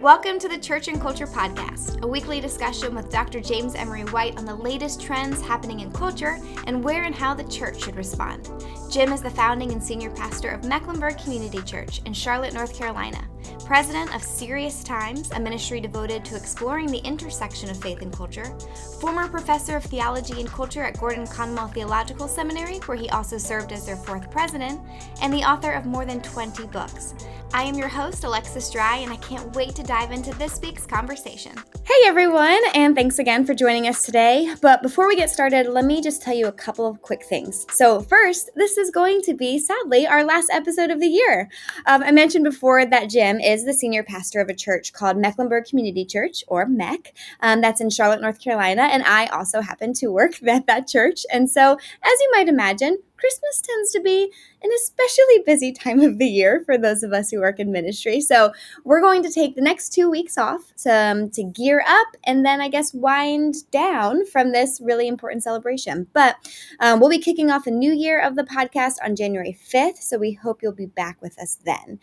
Welcome to the Church and Culture Podcast, a weekly discussion with Dr. James Emery White on the latest trends happening in culture and where and how the church should respond. Jim is the founding and senior pastor of Mecklenburg Community Church in Charlotte, North Carolina, president of Serious Times, a ministry devoted to exploring the intersection of faith and culture, former professor of theology and culture at Gordon Conwell Theological Seminary, where he also served as their fourth president, and the author of more than 20 books. I am your host, Alexis Dry, and I can't wait to dive into this week's conversation. Hey everyone, and thanks again for joining us today. But before we get started, let me just tell you a couple of quick things. So first, this is going to be, sadly, our last episode of the year. I mentioned before that Jim is the senior pastor of a church called Mecklenburg Community Church, or MEC, that's in Charlotte, North Carolina, and I also happen to work at that church. And so, as you might imagine, Christmas tends to be an especially busy time of the year for those of us who work in ministry. So we're going to take the next 2 weeks off to gear up and then I guess wind down from this really important celebration. But we'll be kicking off a new year of the podcast on January 5th. So we hope you'll be back with us then.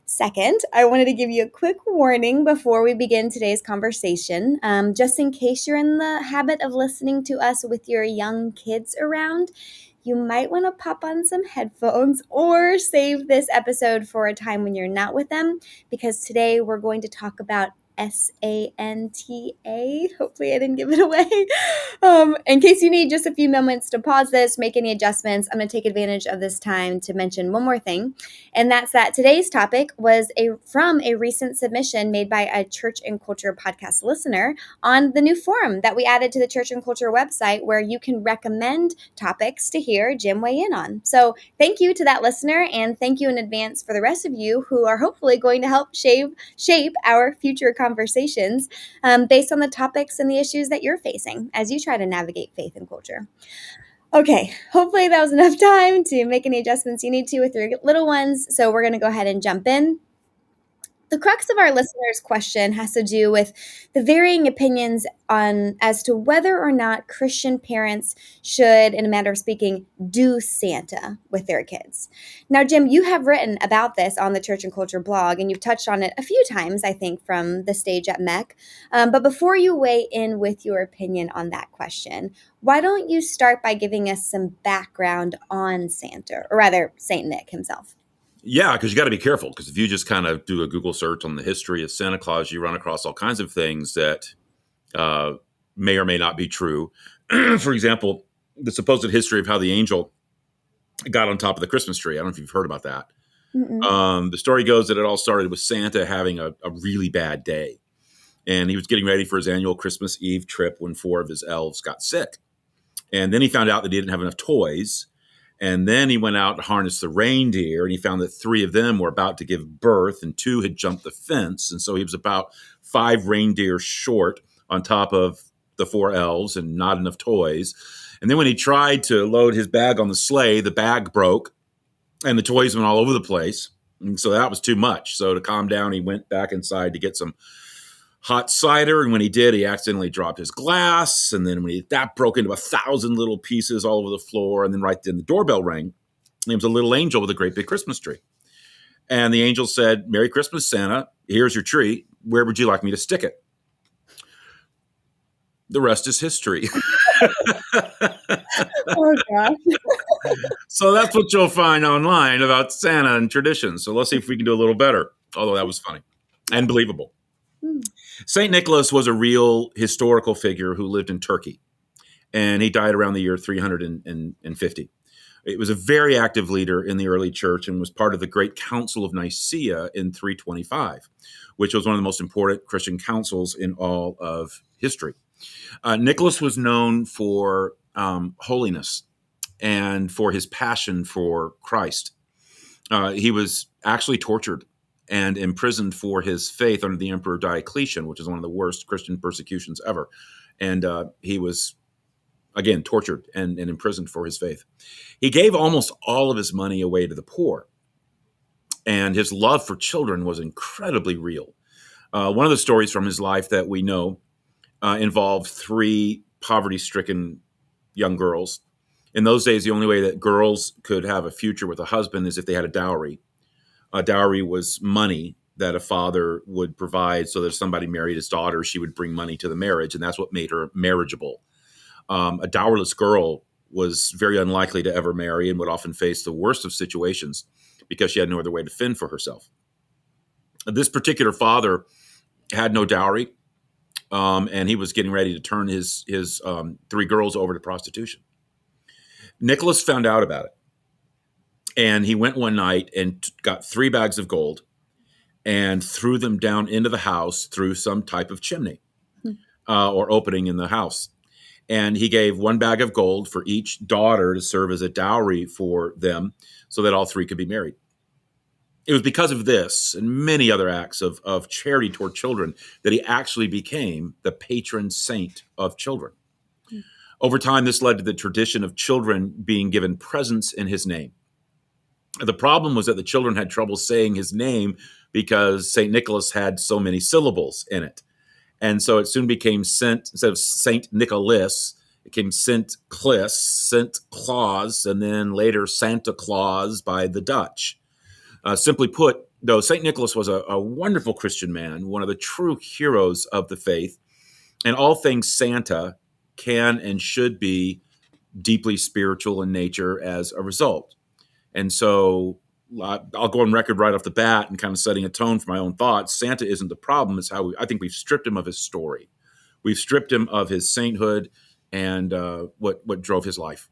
Second, I wanted to give you a quick warning before we begin today's conversation, just in case you're in the habit of listening to us with your young kids around. You might want to pop on some headphones or save this episode for a time when you're not with them, because today we're going to talk about Santa. Hopefully I didn't give it away. In case you need just a few moments to pause this, make any adjustments, I'm going to take advantage of this time to mention one more thing. And that's that today's topic was from a recent submission made by a Church and Culture podcast listener on the new forum that we added to the Church and Culture website, where you can recommend topics to hear Jim weigh in on. So thank you to that listener, and thank you in advance for the rest of you who are hopefully going to help shape our future conversations based on the topics and the issues that you're facing as you try to navigate faith and culture. Okay, hopefully that was enough time to make any adjustments you need to with your little ones. So we're going to go ahead and jump in. The crux of our listener's question has to do with the varying opinions as to whether or not Christian parents should, in a matter of speaking, do Santa with their kids. Now, Jim, you have written about this on the Church and Culture blog, and you've touched on it a few times, I think, from the stage at MEC. But before you weigh in with your opinion on that question, why don't you start by giving us some background on Santa, or rather, Saint Nick himself? Yeah, because you got to be careful, because if you just kind of do a Google search on the history of Santa Claus, you run across all kinds of things that may or may not be true. For example, the supposed history of how the angel got on top of the Christmas tree. I don't know if you've heard about that. The story goes that it all started with Santa having a really bad day. And he was getting ready for his annual Christmas Eve trip when 4 of his elves got sick. And then he found out that he didn't have enough toys. And then he went out and harnessed the reindeer, and he found that 3 of them were about to give birth and 2 had jumped the fence. And so he was about 5 reindeer short on top of the 4 elves and not enough toys. And then when he tried to load his bag on the sleigh, the bag broke and the toys went all over the place. And so that was too much. So to calm down, he went back inside to get some hot cider, and when he did, he accidentally dropped his glass, and then that broke into 1,000 little pieces all over the floor, and then right then the doorbell rang. It was a little angel with a great big Christmas tree. And the angel said, "Merry Christmas, Santa. Here's your tree. Where would you like me to stick it?" The rest is history. Oh, gosh. So that's what you'll find online about Santa and traditions. So let's see if we can do a little better, although that was funny and believable. St. Nicholas was a real historical figure who lived in Turkey, and he died around the year 350. It was a very active leader in the early church and was part of the Great Council of Nicaea in 325, which was one of the most important Christian councils in all of history. Nicholas was known for holiness and for his passion for Christ. He was actually tortured and imprisoned for his faith under the Emperor Diocletian, which is one of the worst Christian persecutions ever. And he was, again, tortured and imprisoned for his faith. He gave almost all of his money away to the poor. And his love for children was incredibly real. One of the stories from his life that we know involved 3 poverty-stricken young girls. In those days, the only way that girls could have a future with a husband is if they had a dowry. A dowry was money that a father would provide so that if somebody married his daughter, she would bring money to the marriage, and that's what made her marriageable. A dowerless girl was very unlikely to ever marry and would often face the worst of situations because she had no other way to fend for herself. This particular father had no dowry, and he was getting ready to turn his three girls over to prostitution. Nicholas found out about it, and he went one night and got 3 bags of gold and threw them down into the house through some type of chimney or opening in the house. And he gave 1 bag of gold for each daughter to serve as a dowry for them so that all 3 could be married. It was because of this and many other acts of charity toward children that he actually became the patron saint of children. Over time, this led to the tradition of children being given presents in his name. The problem was that the children had trouble saying his name because St. Nicholas had so many syllables in it. And so it soon became Saint, instead of St. Nicholas, it became St. Clis, St. Claus, and then later Santa Claus by the Dutch. Simply put, though, St. Nicholas was a wonderful Christian man, one of the true heroes of the faith, and all things Santa can and should be deeply spiritual in nature as a result. And so I'll go on record right off the bat and kind of setting a tone for my own thoughts. Santa isn't the problem. It's how I think we've stripped him of his story. We've stripped him of his sainthood and what drove his life.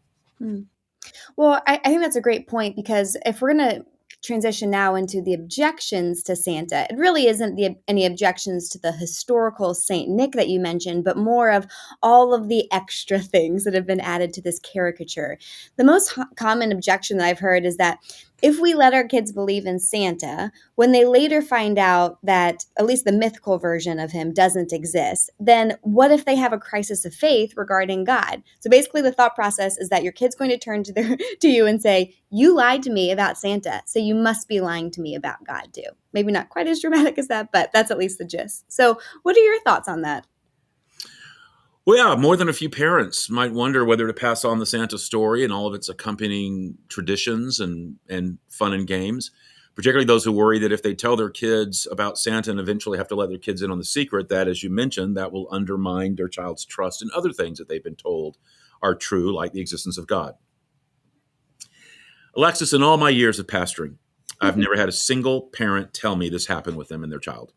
Well, I think that's a great point, because if we're going to transition now into the objections to Santa, it really isn't any objections to the historical Saint Nick that you mentioned, but more of all of the extra things that have been added to this caricature. The most common objection that I've heard is that if we let our kids believe in Santa, when they later find out that at least the mythical version of him doesn't exist, then what if they have a crisis of faith regarding God? So basically the thought process is that your kid's going to turn to you and say, you lied to me about Santa, so you must be lying to me about God too. Maybe not quite as dramatic as that, but that's at least the gist. So what are your thoughts on that? Well, yeah, more than a few parents might wonder whether to pass on the Santa story and all of its accompanying traditions and fun and games, particularly those who worry that if they tell their kids about Santa and eventually have to let their kids in on the secret, that, as you mentioned, that will undermine their child's trust in other things that they've been told are true, like the existence of God. Alexis, in all my years of pastoring, I've never had a single parent tell me this happened with them and their child.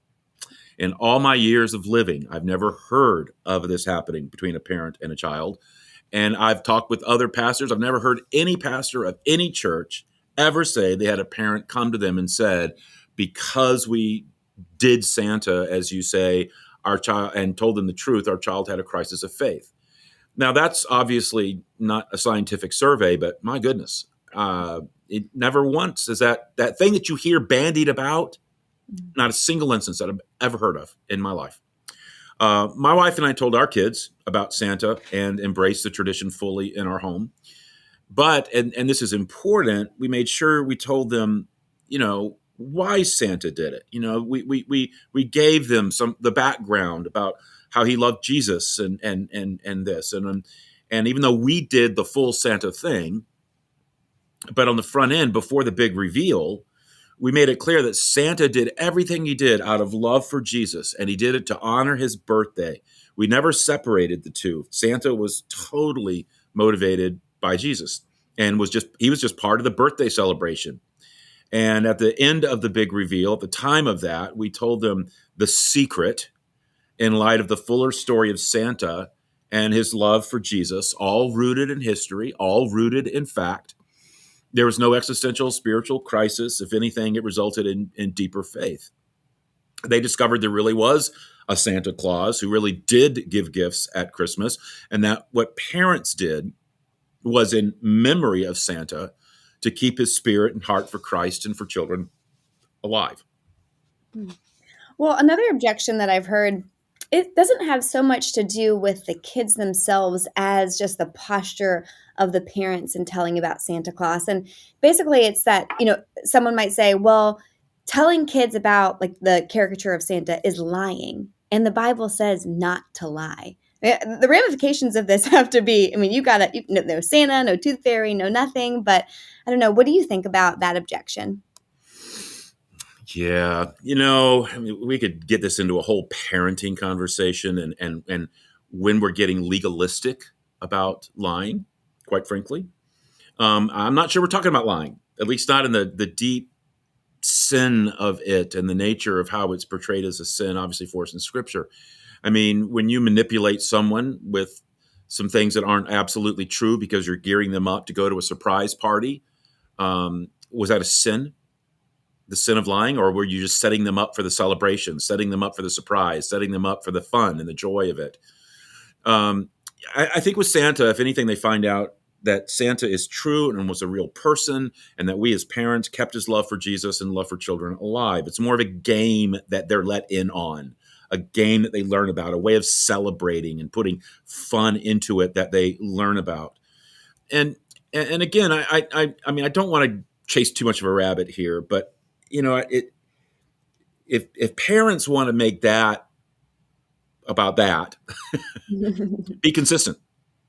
In all my years of living, I've never heard of this happening between a parent and a child. And I've talked with other pastors. I've never heard any pastor of any church ever say they had a parent come to them and said, because we did Santa, as you say, our child, and told them the truth, our child had a crisis of faith. Now, that's obviously not a scientific survey, but my goodness, it never once is that thing that you hear bandied about. Not a single instance that I've ever heard of in my life. My wife and I told our kids about Santa and embraced the tradition fully in our home. But, and this is important, we made sure we told them, why Santa did it. We gave them the background about how he loved Jesus and this. And even though we did the full Santa thing, but on the front end, before the big reveal, we made it clear that Santa did everything he did out of love for Jesus, and he did it to honor his birthday. We never separated the two. Santa was totally motivated by Jesus and he was just part of the birthday celebration. And at the end of the big reveal, at the time of that, we told them the secret in light of the fuller story of Santa and his love for Jesus, all rooted in history, all rooted in fact. There was no existential spiritual crisis. If anything, it resulted in deeper faith. They discovered there really was a Santa Claus who really did give gifts at Christmas, and that what parents did was in memory of Santa to keep his spirit and heart for Christ and for children alive. Well, another objection that I've heard, it doesn't have so much to do with the kids themselves as just the posture of the parents in telling about Santa Claus. And basically it's that, someone might say, well, telling kids about like the caricature of Santa is lying. And the Bible says not to lie. The ramifications of this have to be, no Santa, no tooth fairy, no nothing. But I don't know. What do you think about that objection? Yeah, I mean, we could get this into a whole parenting conversation, and when we're getting legalistic about lying, quite frankly. I'm not sure we're talking about lying, at least not in the deep sin of it and the nature of how it's portrayed as a sin, obviously for us in Scripture. I mean, when you manipulate someone with some things that aren't absolutely true because you're gearing them up to go to a surprise party, was that a sin? The sin of lying, or were you just setting them up for the celebration, setting them up for the surprise, setting them up for the fun and the joy of it? Um, I think with Santa, if anything, they find out that Santa is true and was a real person, and that we as parents kept his love for Jesus and love for children alive. It's more of a game that they're let in on, a game that they learn about, a way of celebrating and putting fun into it that they learn about. And again, I mean, I don't want to chase too much of a rabbit here, but if parents want to make that about that, be consistent.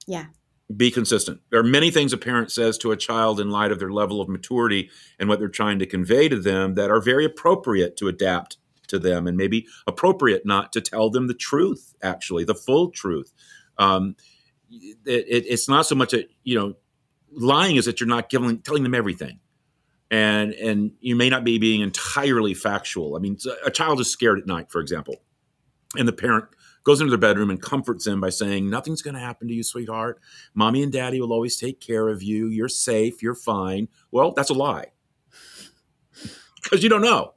Yeah. Be consistent. There are many things a parent says to a child in light of their level of maturity and what they're trying to convey to them that are very appropriate to adapt to them, and maybe appropriate not to tell them the truth, actually, the full truth. It's not so much that, lying is that you're not telling them everything. And you may not be being entirely factual. I mean, a child is scared at night, for example, and the parent goes into their bedroom and comforts them by saying, nothing's going to happen to you, sweetheart. Mommy and daddy will always take care of you. You're safe. You're fine. Well, that's a lie, because you don't know.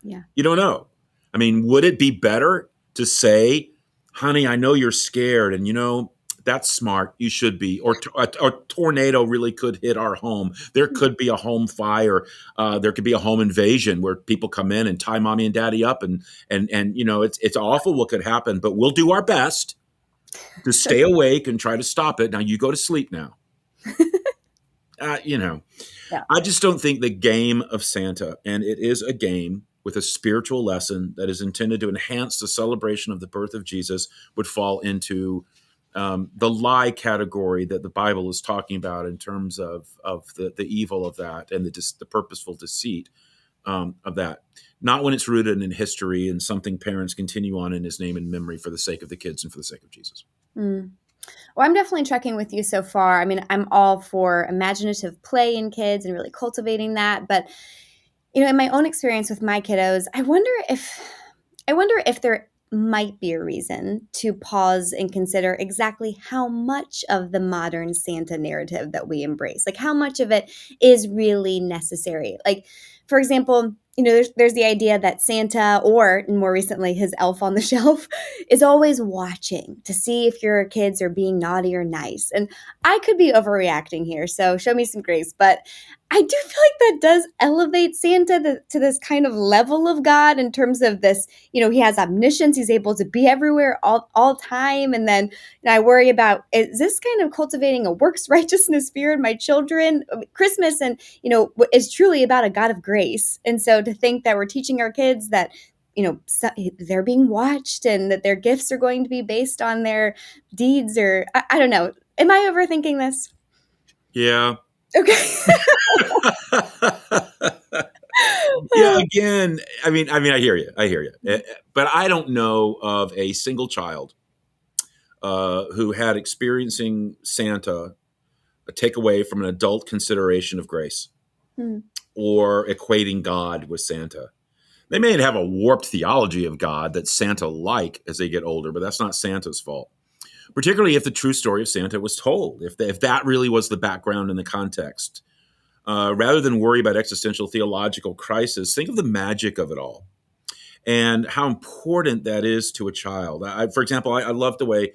Yeah. You don't know. I mean, would it be better to say, honey, I know you're scared, and that's smart. You should be. Or a tornado really could hit our home. There could be a home fire. There could be a home invasion where people come in and tie mommy and daddy up, and it's awful what could happen. But we'll do our best to stay awake and try to stop it. Now you go to sleep now. Yeah. I just don't think the game of Santa, and it is a game with a spiritual lesson that is intended to enhance the celebration of the birth of Jesus, would fall into the lie category that the Bible is talking about in terms of the evil of that and the purposeful deceit of that. Not when it's rooted in history and something parents continue on in his name and memory for the sake of the kids and for the sake of Jesus. Mm. Well, I'm definitely checking with you so far. I mean, I'm all for imaginative play in kids and really cultivating that. But, in my own experience with my kiddos, I wonder if there might be a reason to pause and consider exactly how much of the modern Santa narrative that we embrace, like how much of it is really necessary. Like, for example, there's the idea that Santa, or more recently, his elf on the shelf, is always watching to see if your kids are being naughty or nice. And I could be overreacting here, so show me some grace. But I do feel like that does elevate Santa to this kind of level of God in terms of this, he has omniscience. He's able to be everywhere all time. And then I worry about, is this kind of cultivating a works righteousness fear in my children? Christmas is truly about a God of grace. And so to think that we're teaching our kids that, they're being watched and that their gifts are going to be based on their deeds, or I don't know. Am I overthinking this? Yeah. Okay. Yeah, again, I mean, I hear you. But I don't know of a single child who had experiencing Santa a takeaway from an adult consideration of grace or equating God with Santa. They may have a warped theology of God that's Santa-like as they get older, but that's not Santa's fault. Particularly if the true story of Santa was told, if that really was the background and the context. Rather than worry about existential theological crisis, think of the magic of it all and how important that is to a child. For example, I love the way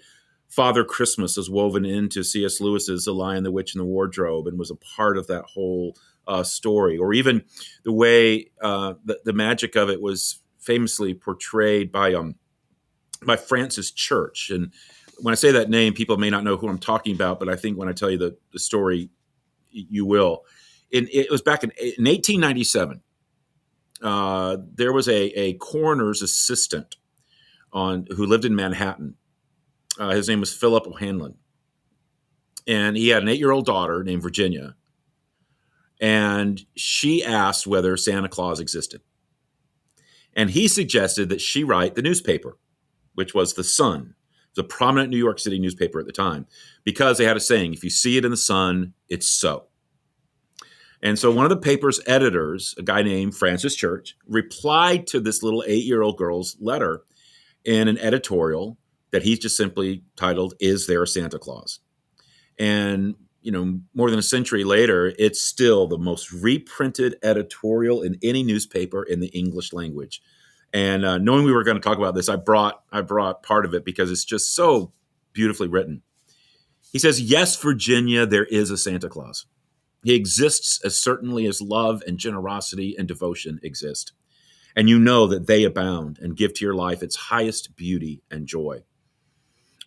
Father Christmas is woven into C.S. Lewis's The Lion, the Witch, and the Wardrobe, and was a part of that whole story. Or even the way the magic of it was famously portrayed by Francis Church. And when I say that name, people may not know who I'm talking about, but I think when I tell you the story, you will. It was back in 1897. There was a coroner's assistant who lived in Manhattan. His name was Philip O'Hanlon. And he had an 8-year-old daughter named Virginia. And she asked whether Santa Claus existed. And he suggested that she write the newspaper, which was the Sun, the prominent New York City newspaper at the time, because they had a saying, if you see it in the sun, it's so. And so one of the paper's editors, a guy named Francis Church, replied to this little 8-year-old girl's letter in an editorial that he's just simply titled, "Is There a Santa Claus?" And, more than a century later, it's still the most reprinted editorial in any newspaper in the English language. And knowing we were going to talk about this, I brought part of it because it's just so beautifully written. He says, "Yes, Virginia, there is a Santa Claus. He exists as certainly as love and generosity and devotion exist. And you know that they abound and give to your life its highest beauty and joy.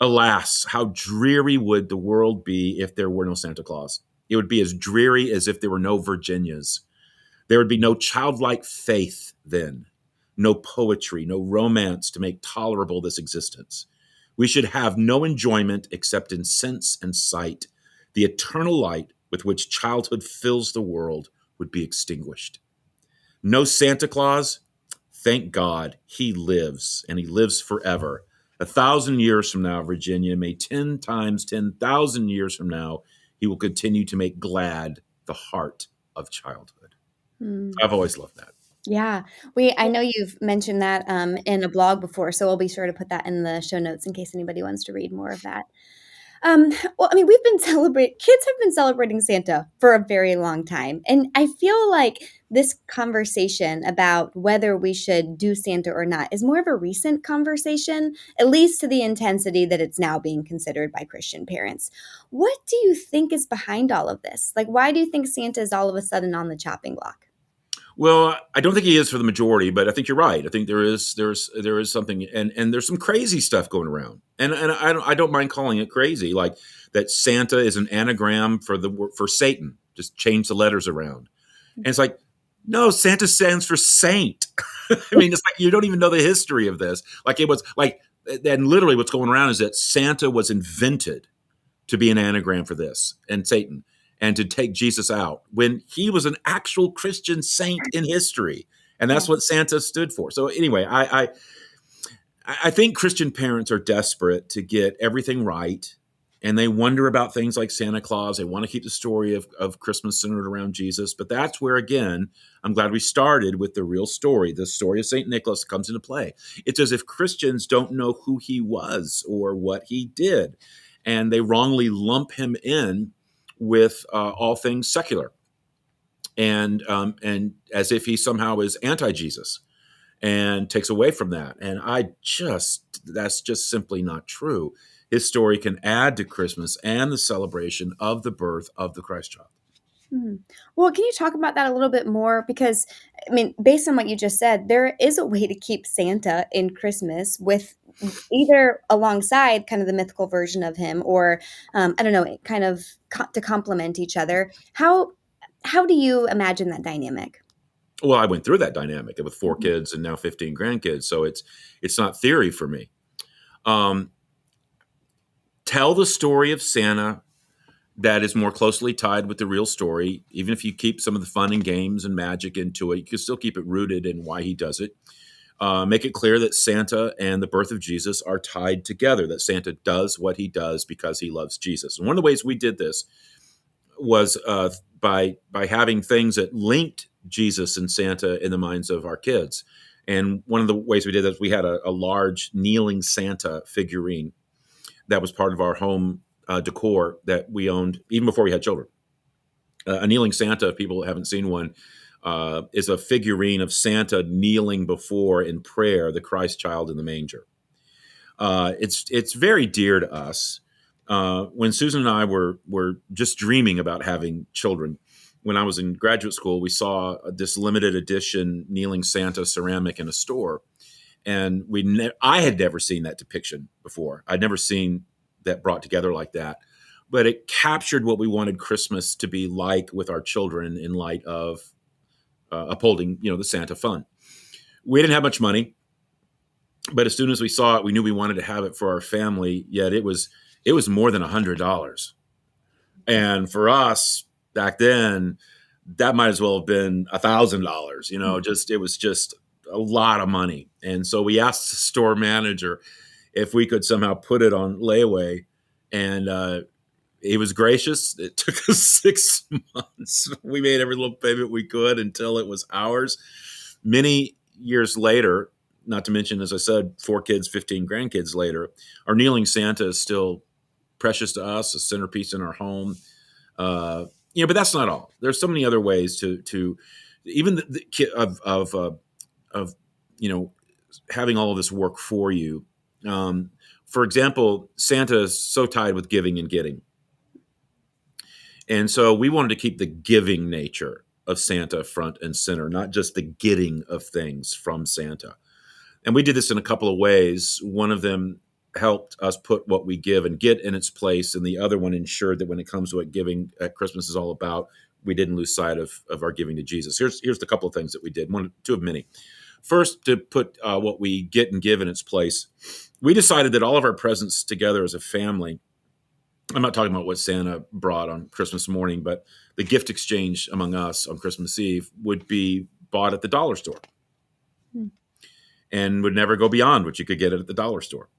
Alas, how dreary would the world be if there were no Santa Claus. It would be as dreary as if there were no Virginias. There would be no childlike faith then, no poetry, no romance to make tolerable this existence. We should have no enjoyment except in sense and sight. The eternal light with which childhood fills the world would be extinguished. No Santa Claus? Thank God, he lives, and he lives forever. 1,000 years from now, Virginia, may 10 times 10,000 years from now, he will continue to make glad the heart of childhood." I've always loved that. Yeah. I know you've mentioned that in a blog before, so we'll be sure to put that in the show notes in case anybody wants to read more of that. Well, I mean, kids have been celebrating Santa for a very long time. And I feel like this conversation about whether we should do Santa or not is more of a recent conversation, at least to the intensity that it's now being considered by Christian parents. What do you think is behind all of this? Like, why do you think Santa is all of a sudden on the chopping block? Well, I don't think he is for the majority, but I think you're right. I think there is something, and there's some crazy stuff going around, and I don't mind calling it crazy, like that Santa is an anagram for Satan. Just change the letters around, and it's like, no, Santa stands for saint. I mean, it's like you don't even know the history of this. Like it was like, and literally, what's going around is that Santa was invented to be an anagram for this and Satan, and to take Jesus out when he was an actual Christian saint in history. And that's what Santa stood for. So anyway, I think Christian parents are desperate to get everything right. And they wonder about things like Santa Claus. They want to keep the story of Christmas centered around Jesus. But that's where, again, I'm glad we started with the real story. The story of St. Nicholas comes into play. It's as if Christians don't know who he was or what he did. And they wrongly lump him in with all things secular, and as if he somehow is anti-Jesus and takes away from that. And that's just simply not true. His story can add to Christmas and the celebration of the birth of the Christ child. Well, can you talk about that a little bit more? Because, I mean, based on what you just said, there is a way to keep Santa in Christmas with either alongside kind of the mythical version of him or, I don't know, kind of to complement each other. How do you imagine that dynamic? Well, I went through that dynamic with 4 kids and now 15 grandkids. So it's not theory for me. Tell the story of Santa that is more closely tied with the real story. Even if you keep some of the fun and games and magic into it, you can still keep it rooted in why he does it. Make it clear that Santa and the birth of Jesus are tied together, that Santa does what he does because he loves Jesus. And one of the ways we did this was by having things that linked Jesus and Santa in the minds of our kids. And one of the ways we did that, we had a large kneeling Santa figurine that was part of our home decor that we owned even before we had children. A kneeling Santa, if people haven't seen one, is a figurine of Santa kneeling before in prayer the Christ child in the manger. It's very dear to us. When Susan and I were just dreaming about having children, when I was in graduate school, we saw this limited edition kneeling Santa ceramic in a store, and I had never seen that depiction before. I'd never seen that brought together like that. But it captured what we wanted Christmas to be like with our children in light of upholding, the Santa fun. We didn't have much money, but as soon as we saw it, we knew we wanted to have it for our family. Yet it was more than $100, and for us back then, that might as well have been $1,000. It was just a lot of money. And so we asked the store manager if we could somehow put it on layaway. And he was gracious. It took us 6 months. We made every little payment we could until it was ours. Many years later, not to mention, as I said, 4 kids, 15 grandkids later, our kneeling Santa is still precious to us, a centerpiece in our home. But that's not all. There's so many other ways to even of having all of this work for you. For example, Santa is so tied with giving and getting. And so we wanted to keep the giving nature of Santa front and center, not just the getting of things from Santa. And we did this in a couple of ways. One of them helped us put what we give and get in its place, and the other one ensured that when it comes to what giving at Christmas is all about, we didn't lose sight of our giving to Jesus. Here's the couple of things that we did, two of many. First, to put what we get and give in its place, we decided that all of our presents together as a family, I'm not talking about what Santa brought on Christmas morning, but the gift exchange among us on Christmas Eve would be bought at the dollar store and would never go beyond what you could get at the dollar store.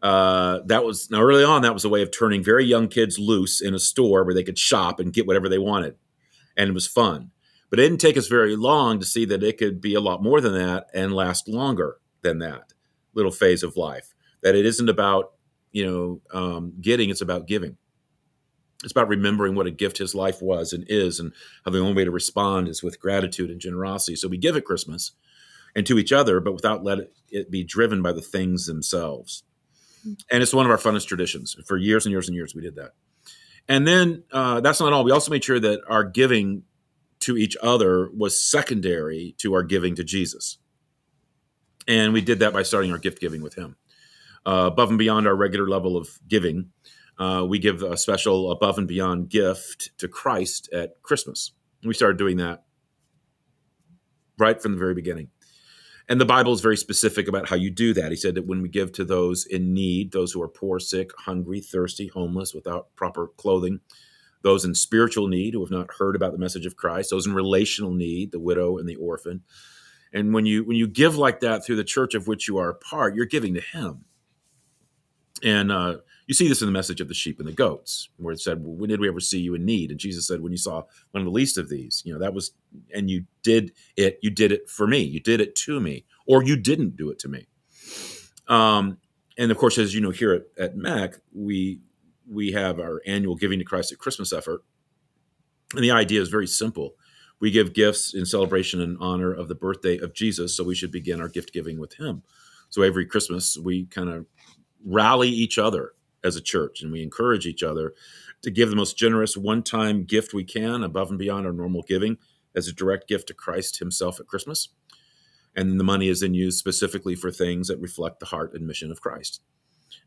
Early on, that was a way of turning very young kids loose in a store where they could shop and get whatever they wanted. And it was fun. But it didn't take us very long to see that it could be a lot more than that and last longer than that little phase of life. That it isn't about, getting, it's about giving. It's about remembering what a gift his life was and is, and how the only way to respond is with gratitude and generosity. So we give at Christmas and to each other, but without letting it be driven by the things themselves. And it's one of our funnest traditions. For years and years and years, we did that. And then that's not all. We also made sure that our giving to each other was secondary to our giving to Jesus. And we did that by starting our gift giving with him. Above and beyond our regular level of giving, we give a special above and beyond gift to Christ at Christmas. We started doing that right from the very beginning. And the Bible is very specific about how you do that. He said that when we give to those in need, those who are poor, sick, hungry, thirsty, homeless, without proper clothing, those in spiritual need who have not heard about the message of Christ, those in relational need, the widow and the orphan. And when you give like that through the church of which you are a part, you're giving to him. And you see this in the message of the sheep and the goats, where it said, well, when did we ever see you in need? And Jesus said, when you saw one of the least of these, that was, and you did it for me. You did it to me, or you didn't do it to me. And of course, as you know, here at MEC, we have our annual Giving to Christ at Christmas effort. And the idea is very simple. We give gifts in celebration and honor of the birthday of Jesus, so we should begin our gift giving with him. So every Christmas, we kind of rally each other as a church, and we encourage each other to give the most generous one-time gift we can above and beyond our normal giving as a direct gift to Christ himself at Christmas. And the money is then used specifically for things that reflect the heart and mission of Christ.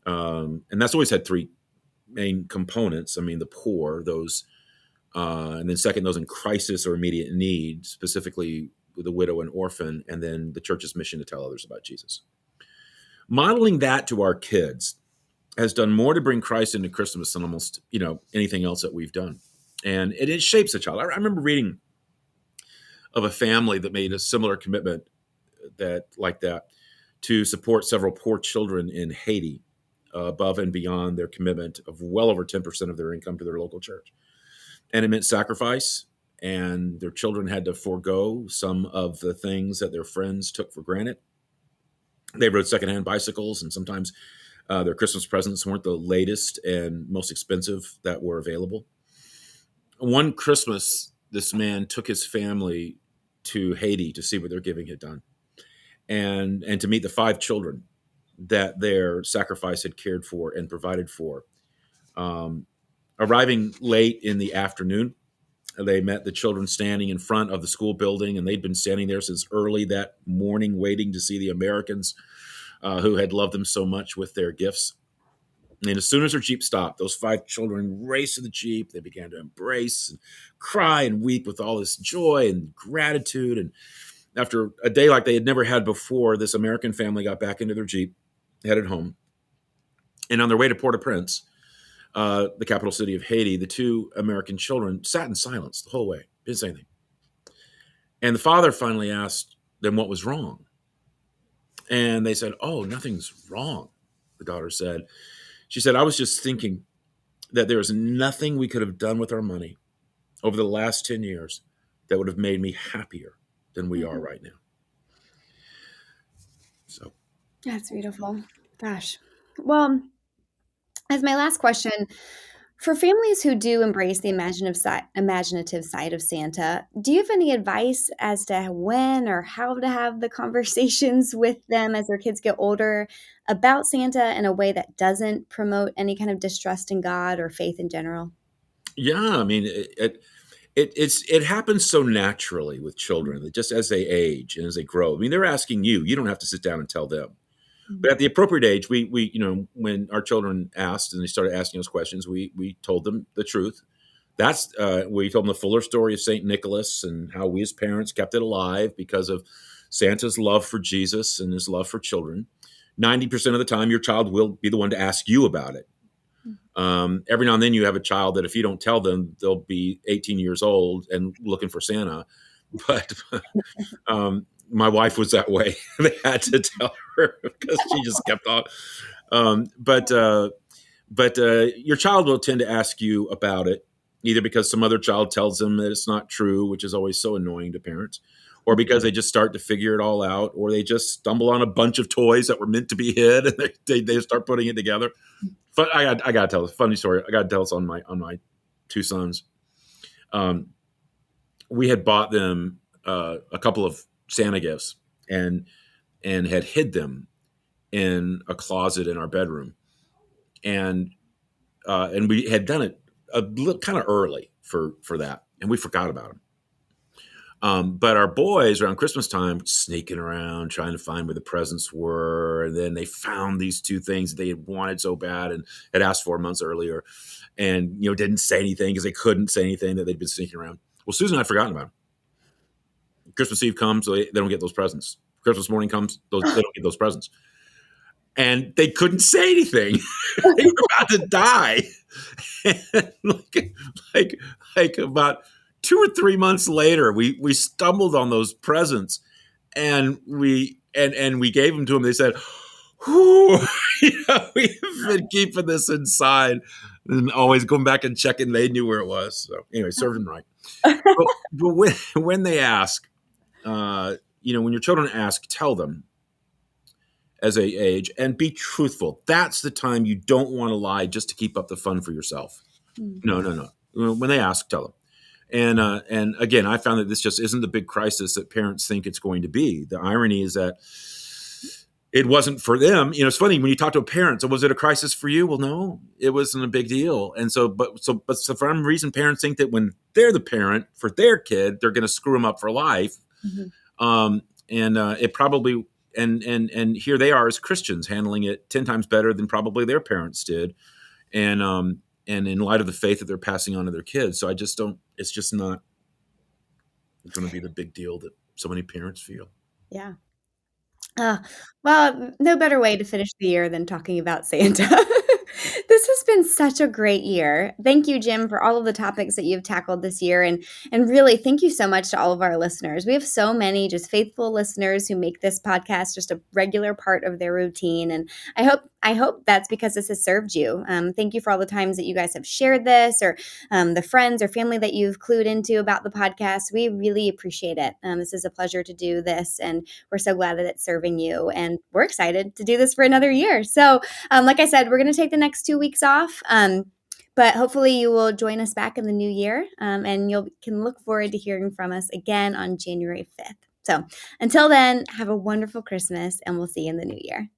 And that's always had 3 main components. I mean, the poor, those, and then second, those in crisis or immediate need, specifically the widow and orphan, and then the church's mission to tell others about Jesus. Modeling that to our kids has done more to bring Christ into Christmas than almost, anything else that we've done. And it shapes a child. I remember reading of a family that made a similar commitment like that to support several poor children in Haiti, above and beyond their commitment of well over 10% of their income to their local church. And it meant sacrifice, and their children had to forego some of the things that their friends took for granted. They rode secondhand bicycles, and sometimes their Christmas presents weren't the latest and most expensive that were available. One Christmas, this man took his family to Haiti to see what their giving had done, and to meet the 5 children that their sacrifice had cared for and provided for. Arriving late in the afternoon, they met the children standing in front of the school building, and they'd been standing there since early that morning waiting to see the Americans who had loved them so much with their gifts. And as soon as their Jeep stopped, those 5 children raced to the Jeep. They began to embrace and cry and weep with all this joy and gratitude. And after a day like they had never had before, this American family got back into their Jeep, headed home. And on their way to Port-au-Prince, the capital city of Haiti, the 2 American children sat in silence the whole way, didn't say anything. And the father finally asked, then what was wrong? And they said, oh, nothing's wrong. The daughter said, she said, I was just thinking that there is nothing we could have done with our money over the last 10 years that would have made me happier than we are right now. So That's beautiful. Gosh. Well, as my last question, for families who do embrace the imaginative side of Santa, do you have any advice as to when or how to have the conversations with them as their kids get older about Santa in a way that doesn't promote any kind of distrust in God or faith in general? yeah, I mean, it happens so naturally with children that just as they age and as they grow. I mean, they're asking you. You don't have to sit down and tell them. But at the appropriate age, we when our children asked and they started asking us questions, we told them the truth. That's we told them the fuller story of Saint Nicholas and how we as parents kept it alive because of Santa's love for Jesus and his love for children. 90% of the time, your child will be the one to ask you about it. Every now and then, you have a child that if you don't tell them, they'll be 18 years old and looking for Santa. But my wife was that way. They had to tell her because she just kept on. But your child will tend to ask you about it, either because some other child tells them that it's not true, which is always so annoying to parents, or because they just start to figure it all out, or they just stumble on a bunch of toys that were meant to be hid, and they start putting it together. But I got to tell a funny story. I got to tell this on my two sons. We had bought them a couple of Santa gifts and had hid them in a closet in our bedroom, and we had done it a little kind of early for that, and we forgot about them. But our boys around Christmas time sneaking around trying to find where the presents were, and then they found these two things that they had wanted so bad and had asked for months earlier, and didn't say anything because they couldn't say anything that they'd been sneaking around. Well, Susan had forgotten about them. Christmas Eve comes, so they don't get those presents. Christmas morning comes, they don't get those presents. And they couldn't say anything. They were about to die. And like about 2 or 3 months later, we stumbled on those presents, and we gave them to them. They said, "Whew, we've been keeping this inside," and always going back and checking. They knew where it was. So anyway, served them right. But when they ask, when your children ask, tell them as they age and be truthful. That's the time you don't want to lie just to keep up the fun for yourself. No. When they ask, tell them. And again, I found that this just isn't the big crisis that parents think it's going to be. The irony is that it wasn't for them. It's funny when you talk to a parent. So was it a crisis for you? Well, no, it wasn't a big deal. And so for some reason, parents think that when they're the parent for their kid, they're going to screw them up for life. It probably, and here they are as Christians handling it 10 times better than probably their parents did. And in light of the faith that they're passing on to their kids. So it's just not going to be the big deal that so many parents feel. Yeah. Well, no better way to finish the year than talking about Santa. This has been such a great year. Thank you, Jim, for all of the topics that you've tackled this year. And really, thank you so much to all of our listeners. We have so many just faithful listeners who make this podcast just a regular part of their routine. And I hope that's because this has served you. Thank you for all the times that you guys have shared this, or the friends or family that you've clued into about the podcast. We really appreciate it. This is a pleasure to do this, and we're so glad that it's serving you. And we're excited to do this for another year. So, like I said, we're going to take the next 2 weeks off. But hopefully you will join us back in the new year, and you can look forward to hearing from us again on January 5th. So until then, have a wonderful Christmas, and we'll see you in the new year.